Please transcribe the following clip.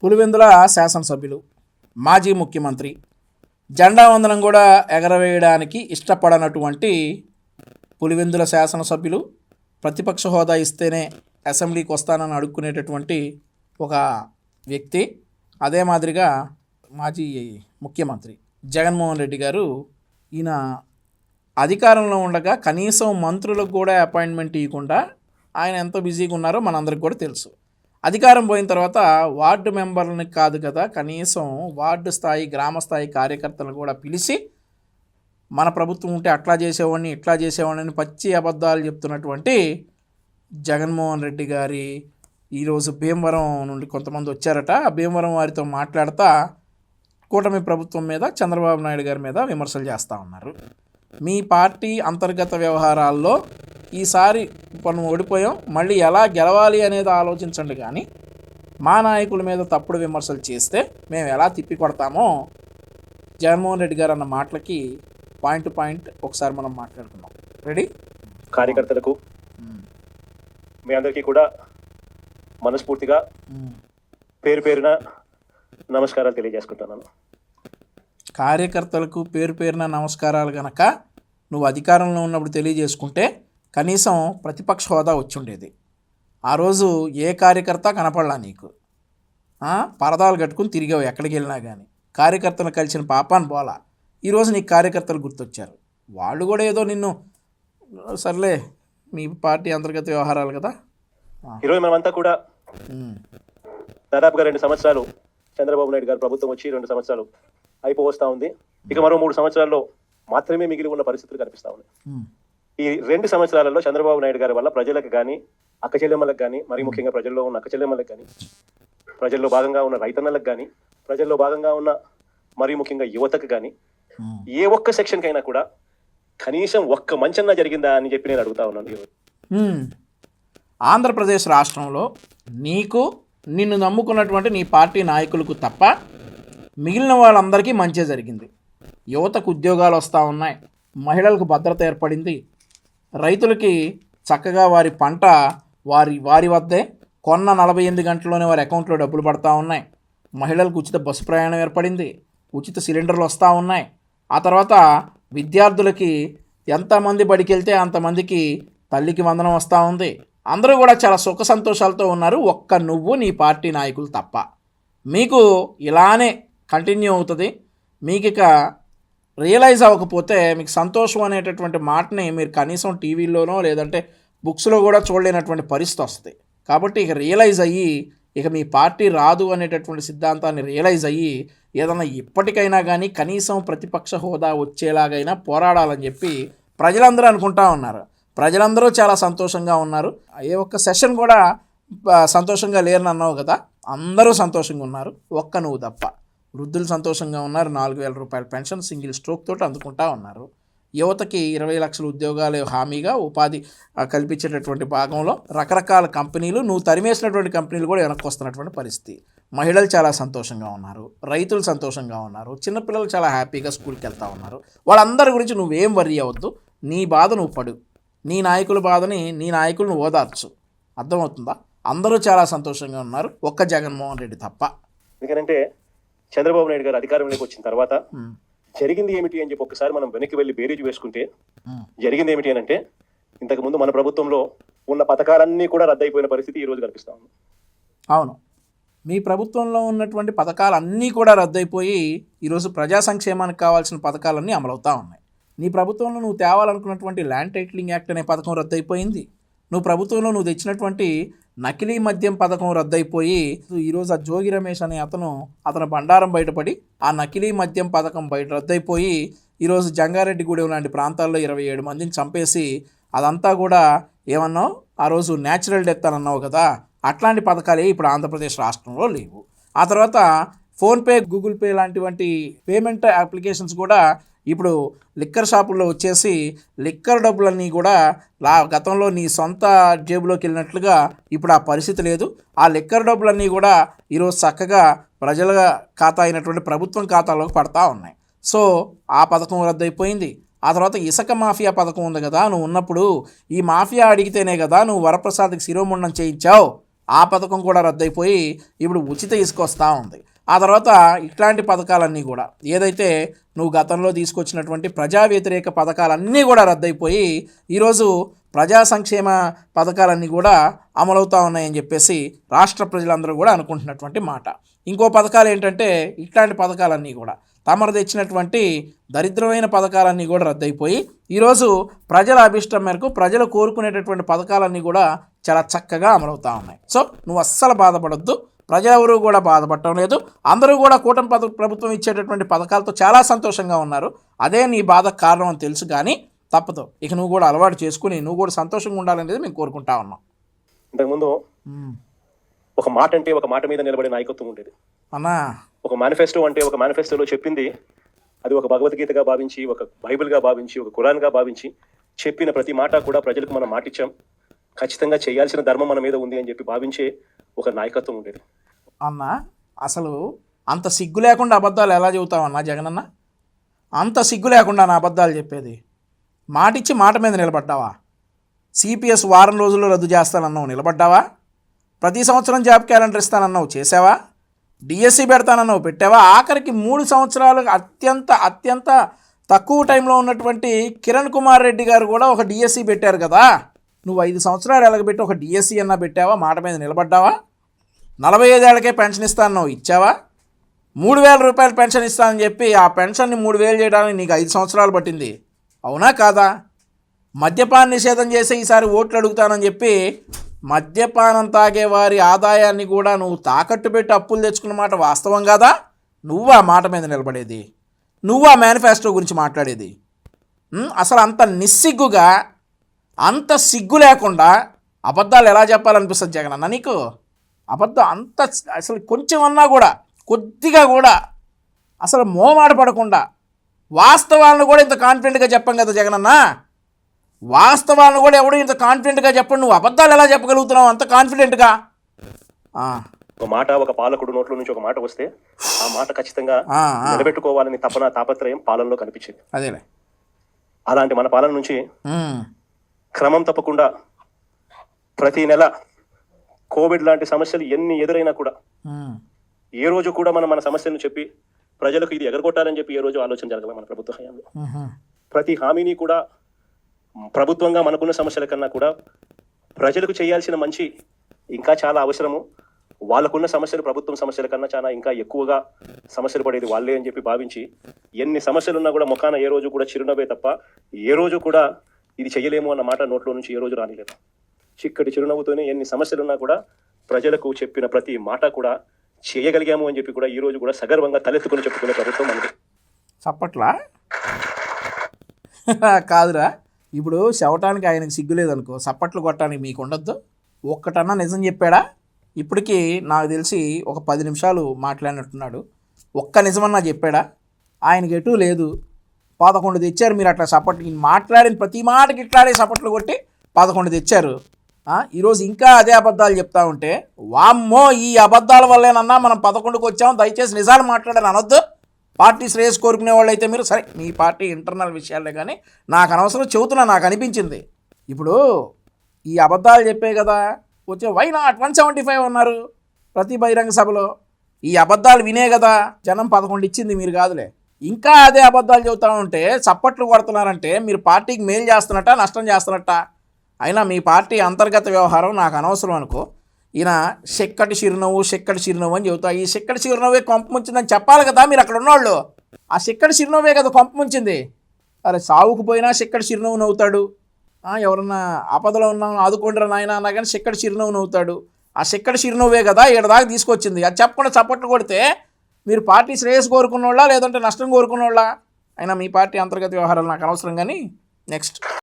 పులివెందుల శాసనసభ్యులు, మాజీ ముఖ్యమంత్రి, జెండా వందనం కూడా ఎగరవేయడానికి ఇష్టపడనటువంటి పులివెందుల శాసనసభ్యులు ప్రతిపక్ష హోదా ఇస్తేనే అసెంబ్లీకి వస్తానని అడుక్కునేటటువంటి ఒక వ్యక్తి. అదే మాదిరిగా మాజీ ముఖ్యమంత్రి జగన్మోహన్ రెడ్డి గారు, ఈయన అధికారంలో ఉండగా కనీసం మంత్రులకు కూడా అపాయింట్మెంట్ ఇవ్వకుండా ఆయన ఎంత బిజీగా ఉన్నారో మనందరికి కూడా తెలుసు. అధికారం పోయిన తర్వాత వార్డు మెంబర్లని కాదు కదా, కనీసం వార్డు స్థాయి, గ్రామ స్థాయి కార్యకర్తలను కూడా పిలిచి మన ప్రభుత్వం ఉంటే అట్లా చేసేవాడిని, ఇట్లా చేసేవాడిని పచ్చి అబద్ధాలు చెప్తున్నటువంటి జగన్మోహన్ రెడ్డి గారి ఈరోజు భీమవరం నుండి కొంతమంది వచ్చారట. ఆ భీమవరం వారితో మాట్లాడుతూ కూటమి ప్రభుత్వం మీద, చంద్రబాబు నాయుడు గారి మీద విమర్శలు చేస్తూ ఉన్నారు. మీ పార్టీ అంతర్గత వ్యవహారాల్లో ఈసారి మనం ఓడిపోయాం, మళ్ళీ ఎలా గెలవాలి అనేది ఆలోచించండి, కానీ మా నాయకుల మీద తప్పుడు విమర్శలు చేస్తే మేము ఎలా తిప్పి కొడతామో జగన్మోహన్ రెడ్డి గారు అన్న మాటలకి పాయింట్ టు పాయింట్ ఒకసారి మనం మాట్లాడుకుందాం. రెడీ? కార్యకర్తలకు మీ అందరికీ కూడా మనస్ఫూర్తిగా పేరు పేరున నమస్కారాలు తెలియజేసుకుంటున్నాను. కార్యకర్తలకు పేరు పేరున నమస్కారాలు గనక నువ్వు అధికారంలో ఉన్నప్పుడు తెలియజేసుకుంటే కనీసం ప్రతిపక్ష హోదా వచ్చి ఉండేది. ఆ రోజు ఏ కార్యకర్త కనపడలా నీకు. పరదాలు కట్టుకుని తిరిగావు ఎక్కడికి వెళ్ళినా కానీ. కార్యకర్తలు కలిసిన పాపాన్ని పోలా. ఈరోజు నీకు కార్యకర్తలు గుర్తొచ్చారు. వాళ్ళు కూడా ఏదో నిన్ను సర్లే మీ పార్టీ అంతర్గత వ్యవహారాలు కదా. ఈరోజు మనమంతా కూడా దాదాపుగా 2 సంవత్సరాలు చంద్రబాబు నాయుడు గారు ప్రభుత్వం వచ్చి 2 సంవత్సరాలు అయిపోవస్తా ఉంది. ఇక మరో 3 సంవత్సరాల్లో మాత్రమే మిగిలి ఉన్న పరిస్థితులు కనిపిస్తా ఉన్నాయి. ఈ 2 సంవత్సరాలలో చంద్రబాబు నాయుడు గారి వల్ల ప్రజలకు కానీ, అక్క చెల్లెమ్మలకు కానీ, మరీ ముఖ్యంగా ప్రజల్లో ఉన్న అక్క చెల్లెమ్మలకు కానీ, ప్రజల్లో భాగంగా ఉన్న రైతన్నలకు కానీ, ప్రజల్లో భాగంగా ఉన్న మరీ ముఖ్యంగా యువతకు కానీ, ఏ ఒక్క సెక్షన్ కైనా కూడా కనీసం ఒక్క మంచన్నా జరిగిందా అని చెప్పి నేను అడుగుతా ఉన్నాను ఈరోజు. ఆంధ్రప్రదేశ్ రాష్ట్రంలో నీకు, నిన్ను నమ్ముకున్నటువంటి నీ పార్టీ నాయకులకు తప్ప మిగిలిన వాళ్ళందరికీ మంచి జరిగింది. యువతకు ఉద్యోగాలు వస్తూ ఉన్నాయి, మహిళలకు భద్రత ఏర్పడింది, రైతులకి చక్కగా వారి పంట వారి వద్దే కొన్న 48 గంటల్లోనే వారి అకౌంట్లో డబ్బులు పడతా ఉన్నాయి, మహిళలకు ఉచిత బస్సు ప్రయాణం ఏర్పడింది, ఉచిత సిలిండర్లు వస్తూ ఉన్నాయి. ఆ తర్వాత విద్యార్థులకి ఎంతమంది బడికి వెళ్తే అంతమందికి తల్లికి వందనం వస్తూ ఉంది. అందరూ కూడా చాలా సుఖ సంతోషాలతో ఉన్నారు, ఒక్క నువ్వు నీ పార్టీ నాయకులు తప్ప. మీకు ఇలానే కంటిన్యూ అవుతుంది. మీకు ఇక రియలైజ్ అవ్వకపోతే మీకు సంతోషం అనేటటువంటి మాటని మీరు కనీసం టీవీలోనో లేదంటే బుక్స్లో కూడా చూడలేనటువంటి పరిస్థితి వస్తుంది. కాబట్టి ఇక రియలైజ్ అయ్యి, ఇక మీ పార్టీ రాదు అనేటటువంటి సిద్ధాంతాన్ని రియలైజ్ అయ్యి ఏదన్నా ఇప్పటికైనా కానీ కనీసం ప్రతిపక్ష హోదా వచ్చేలాగైనా పోరాడాలని చెప్పి ప్రజలందరూ అనుకుంటా ఉన్నారు. ప్రజలందరూ చాలా సంతోషంగా ఉన్నారు. ఏ ఒక్క సెషన్ కూడా సంతోషంగా లేరని అన్నావు కదా, అందరూ సంతోషంగా ఉన్నారు, ఒక్క నువ్వు తప్ప. వృద్ధులు సంతోషంగా ఉన్నారు, 4,000 రూపాయల పెన్షన్ సింగిల్ స్ట్రోక్ తోటి అందుకుంటా ఉన్నారు. యువతకి 20 లక్షల ఉద్యోగాలు హామీగా ఉపాధి కల్పించేటటువంటి భాగంలో రకరకాల కంపెనీలు, నువ్వు తరిమేసినటువంటి కంపెనీలు కూడా వెనక్కి వస్తున్నటువంటి పరిస్థితి. మహిళలు చాలా సంతోషంగా ఉన్నారు, రైతులు సంతోషంగా ఉన్నారు, చిన్నపిల్లలు చాలా హ్యాపీగా స్కూల్కి వెళ్తూ ఉన్నారు. వాళ్ళందరి గురించి నువ్వేం వర్రీ అవ్వద్దు, నీ బాధ నువ్వు పడు, నీ నాయకుల బాధని నీ నాయకులను ఓదార్చు. అర్థమవుతుందా? అందరూ చాలా సంతోషంగా ఉన్నారు, ఒక్క జగన్మోహన్ రెడ్డి తప్ప. ఎందుకంటే చంద్రబాబు నాయుడు గారు అధికారంలోకి వచ్చిన తర్వాత జరిగింది ఏమిటి అని చెప్పి ఒకసారి మనం వెనక్కి వెళ్ళి బేరీజు వేసుకుంటే జరిగింది ఏమిటి అని అంటే, ఇంతకుముందు మన ప్రభుత్వంలో ఉన్న పథకాలన్నీ కూడా రద్దయిపోయిన పరిస్థితి ఈ రోజు కనిపిస్తా ఉంది. అవును, మీ ప్రభుత్వంలో ఉన్నటువంటి పథకాలన్నీ కూడా రద్దయిపోయి ఈరోజు ప్రజా సంక్షేమానికి కావాల్సిన పథకాలన్నీ అమలవుతూ ఉన్నాయి. నీ ప్రభుత్వంలో నువ్వు తేవాలనుకున్నటువంటి ల్యాండ్ టైటిలింగ్ యాక్ట్ అనే పథకం రద్దయిపోయింది. నువ్వు ప్రభుత్వంలో నువ్వు తెచ్చినటువంటి నకిలీ మద్యం పథకం రద్దయిపోయి ఈరోజు ఆ జోగి రమేష్ అనే అతను బండారం బయటపడి ఆ నకిలీ మద్యం పథకం రద్దయిపోయి ఈరోజు జంగారెడ్డిగూడెం లాంటి ప్రాంతాల్లో 27 మందిని చంపేసి అదంతా కూడా ఏమన్నావు ఆ రోజు న్యాచురల్ డెత్ అని అన్నావు కదా, అట్లాంటి పథకాలే ఇప్పుడు ఆంధ్రప్రదేశ్ రాష్ట్రంలో లేవు. ఆ తర్వాత ఫోన్పే, గూగుల్ పే లాంటివంటి పేమెంట్ అప్లికేషన్స్ కూడా ఇప్పుడు లిక్కర్ షాపుల్లో వచ్చేసి లిక్కర్ డబ్బులన్నీ కూడా గతంలో నీ సొంత జేబులోకి వెళ్ళినట్లుగా ఇప్పుడు ఆ పరిస్థితి లేదు. ఆ లిక్కర్ డబ్బులన్నీ కూడా ఈరోజు చక్కగా ప్రజల ఖాతా అయినటువంటి ప్రభుత్వం ఖాతాలోకి పడతా ఉన్నాయి. సో ఆ పథకం రద్దయిపోయింది. ఆ తర్వాత ఇసుక మాఫియా పథకం ఉంది కదా, నువ్వు ఉన్నప్పుడు ఈ మాఫియా అడిగితేనే కదా నువ్వు వరప్రసాద్కి శిరోముండం చేయించావు. ఆ పథకం కూడా రద్దయిపోయి ఇప్పుడు ఉచిత ఇసుక వస్తూ ఉంది. ఆ తర్వాత ఇట్లాంటి పథకాలన్నీ కూడా ఏదైతే నువ్వు గతంలో తీసుకొచ్చినటువంటి ప్రజా వ్యతిరేక పథకాలన్నీ కూడా రద్దయిపోయి ఈరోజు ప్రజా సంక్షేమ పథకాలన్నీ కూడా అమలవుతూ ఉన్నాయని చెప్పేసి రాష్ట్ర ప్రజలందరూ కూడా అనుకుంటున్నటువంటి మాట. ఇంకో పథకాలు ఏంటంటే ఇట్లాంటి పథకాలన్నీ కూడా తమరు తెచ్చినటువంటి దరిద్రమైన పథకాలన్నీ కూడా రద్దయిపోయి ఈరోజు ప్రజల అభిష్టం మేరకు ప్రజలు కోరుకునేటటువంటి పథకాలన్నీ కూడా చాలా చక్కగా అమలవుతూ ఉన్నాయి. సో నువ్వు అస్సలు బాధపడొద్దు, ప్రజలెవరూ కూడా బాధపడటం లేదు. అందరూ కూడా కూటమి ప్రభుత్వం ఇచ్చేటటువంటి పథకాలతో చాలా సంతోషంగా ఉన్నారు. అదే నీ బాధకు కారణం అని తెలుసు, కానీ తప్పదు. ఇక నువ్వు కూడా అలవాటు చేసుకుని నువ్వు కూడా సంతోషంగా ఉండాలనేది మేము కోరుకుంటా ఉన్నాం. ఇంతకుముందు ఒక మాట అంటే ఒక మాట మీద నిలబడే నాయకత్వం ఉండేది అన్నా. ఒక మేనిఫెస్టో అంటే ఒక మేనిఫెస్టోలో చెప్పింది అది ఒక భగవద్గీతగా భావించి, ఒక బైబిల్గా భావించి, ఒక ఖురాన్గా భావించి చెప్పిన ప్రతి మాట కూడా ప్రజలకు మనం మాటిచ్చాం, ఖచ్చితంగా చేయాల్సిన ధర్మం మన మీద ఉంది అని చెప్పి భావించే ఒక నాయకత్వం ఉండేది. అన్నా అసలు అంత సిగ్గు లేకుండా అబద్ధాలు ఎలా చెబుతావన్నా జగనన్న? అంత సిగ్గు లేకుండా నా అబద్ధాలు చెప్పేది? మాటిచ్చి మాట మీద నిలబడ్డావా? సిపిఎస్ వారం రోజుల్లో రద్దు చేస్తానన్నావు, నిలబడ్డావా? ప్రతి సంవత్సరం జాబ్ క్యాలెండర్ ఇస్తానన్నావు, చేసావా? డిఎస్సి పెడతానన్నావు, పెట్టావా? ఆఖరికి 3 సంవత్సరాలు అత్యంత తక్కువ టైంలో ఉన్నటువంటి కిరణ్ కుమార్ రెడ్డి గారు కూడా ఒక డిఎస్సి పెట్టారు కదా. నువ్వు 5 సంవత్సరాలు ఎలాగబెట్టి ఒక డిఎస్సి అన్నా పెట్టావా? మాట మీద నిలబడ్డావా? 45 ఏళ్ళకే పెన్షన్ ఇస్తానన్నావు, ఇచ్చావా? 3,000 రూపాయలు పెన్షన్ ఇస్తానని చెప్పి ఆ పెన్షన్ని 3,000 చేయడానికి నీకు 5 సంవత్సరాలు పట్టింది, అవునా కాదా? మద్యపాన నిషేధం చేసి ఈసారి ఓట్లు అడుగుతానని చెప్పి మద్యపానం తాగే వారి ఆదాయాన్ని కూడా నువ్వు తాకట్టు పెట్టి అప్పులు తెచ్చుకున్న మాట వాస్తవం కాదా? నువ్వు ఆ మాట మీద నిలబడేది, నువ్వు ఆ మేనిఫెస్టో గురించి మాట్లాడేది? అసలు అంత నిస్సిగ్గుగా, అంత సిగ్గు లేకుండా అబద్ధాలు ఎలా చెప్పాలనిపిస్తుంది జగన్ అన్న నీకు? అబద్ధం అంత అసలు కొంచెం అన్నా కూడా, కొద్దిగా కూడా అసలు మోమాట పడకుండా వాస్తవాలను కూడా ఇంత కాన్ఫిడెంట్గా చెప్పాం కదా జగనన్న. వాస్తవాలను కూడా ఎవడు ఇంత కాన్ఫిడెంట్గా చెప్పండి, నువ్వు అబద్ధాలు ఎలా చెప్పగలుగుతున్నావు అంత కాన్ఫిడెంట్గా? ఒక మాట, ఒక పాలకుడు నోట్లో నుంచి ఒక మాట వస్తే ఆ మాట ఖచ్చితంగా నిలబెట్టుకోవాలని తపన, తాపత్రయం పాలనలో కనిపించింది. అదేలే. అలాంటి మన పాలన నుంచి క్రమం తప్పకుండా ప్రతి నెల కోవిడ్ లాంటి సమస్యలు ఎన్ని ఎదురైనా కూడా ఏ రోజు కూడా మనం మన సమస్యలను చెప్పి ప్రజలకు ఇది ఎగరగొట్టాలని చెప్పి ఏ రోజు ఆలోచన జరగలేదు మన ప్రభుత్వ హయాంలో. ప్రతి హామీని కూడా ప్రభుత్వంగా మనకున్న సమస్యల కన్నా కూడా ప్రజలకు చేయాల్సిన మంచి ఇంకా చాలా అవసరము, వాళ్ళకున్న సమస్యలు ప్రభుత్వం సమస్యల కన్నా చాలా ఇంకా ఎక్కువగా సమస్యలు పడేది వాళ్ళే అని చెప్పి భావించి ఎన్ని సమస్యలు ఉన్నా కూడా ముఖాన ఏ రోజు కూడా చిరునవ్వే తప్ప ఏ రోజు కూడా ఇది చెయ్యలేము అన్న మాట నోట్లో నుంచి ఏ రోజు రానిలేదు. చిక్కటి చిరునవ్వుతోనే ఎన్ని సమస్యలున్నా కూడా ప్రజలకు చెప్పిన ప్రతి మాట కూడా చేయగలిగాము అని చెప్పి కూడా ఈ రోజు కూడా సగర్వంగా తలెత్తుకుని చెప్పుకునే ప్రభుత్వం మనది. చప్పట్లా కాదురా, ఇప్పుడు చెవటానికి ఆయనకు సిగ్గులేదనుకో, చప్పట్లు కొట్టడానికి మీకు ఉండొద్దు. ఒక్కటన్నా నిజం చెప్పాడా? ఇప్పటికీ నాకు తెలిసి ఒక 10 నిమిషాలు మాట్లాడినట్టున్నాడు. ఒక్క నిజమన్నా చెప్పాడా? ఆయనకి ఎటూ లేదు. 11 తెచ్చారు మీరు అట్లా చప్పట్లు, మాట్లాడిన ప్రతి మాటకి ఇట్లాడే చప్పట్లు కొట్టి 11 తెచ్చారు. ఈరోజు ఇంకా అదే అబద్ధాలు చెప్తా ఉంటే వామ్మో ఈ అబద్ధాల వల్లేనన్నా మనం 11కి వచ్చాము, దయచేసి నిజాలు మాట్లాడాలని అనొద్దు. పార్టీ శ్రేయస్ కోరుకునే వాళ్ళు అయితే మీరు సరే, మీ పార్టీ ఇంటర్నల్ విషయాలే, కానీ నాకు అనవసరం చెబుతున్నా, నాకు అనిపించింది. ఇప్పుడు ఈ అబద్ధాలు చెప్పే కదా వచ్చే వై నాట్ 175 అన్నారు ప్రతి బహిరంగ సభలో. ఈ అబద్ధాలు వినే కదా జనం 11 ఇచ్చింది, మీరు కాదులే. ఇంకా అదే అబద్ధాలు చెబుతూ ఉంటే చప్పట్లు కొడుతున్నారంటే మీరు పార్టీకి మేలు చేస్తున్నట్ట, నష్టం చేస్తున్నట్ట? అయినా మీ పార్టీ అంతర్గత వ్యవహారం నాకు అనవసరం అనుకో. ఈయన చెక్కటి చిరునవ్వు అని చెబుతా, ఈ చెక్కటి చిరునవ్వే కొంప ముంచిందని చెప్పాలి కదా మీరు అక్కడ ఉన్నవాళ్ళు. ఆ చెక్కటి చిరునవ్వే కదా కొంప ముంచింది. అరే సావుకు పోయినా చెక్కటి చిరునవ్వు నవ్వుతాడు, ఎవరన్నా ఆపదలో ఉన్నా ఆదుకోండిరా నాయన అన్నా కానీ చెక్కటి చిరునవ్వు నవ్వుతాడు. ఆ చెక్కటి చిరునవ్వే కదా ఇక్కడ దాకా తీసుకొచ్చింది. అది చెప్పకుండా చప్పట్లు కొడితే మీరు పార్టీ శ్రేయస్ కోరుకున్నోళ్ళ లేదంటే నష్టం కోరుకున్నోళ్ళ? అయినా మీ పార్టీ అంతర్గత వ్యవహారాలు నాకు అనవసరం. కానీ నెక్స్ట్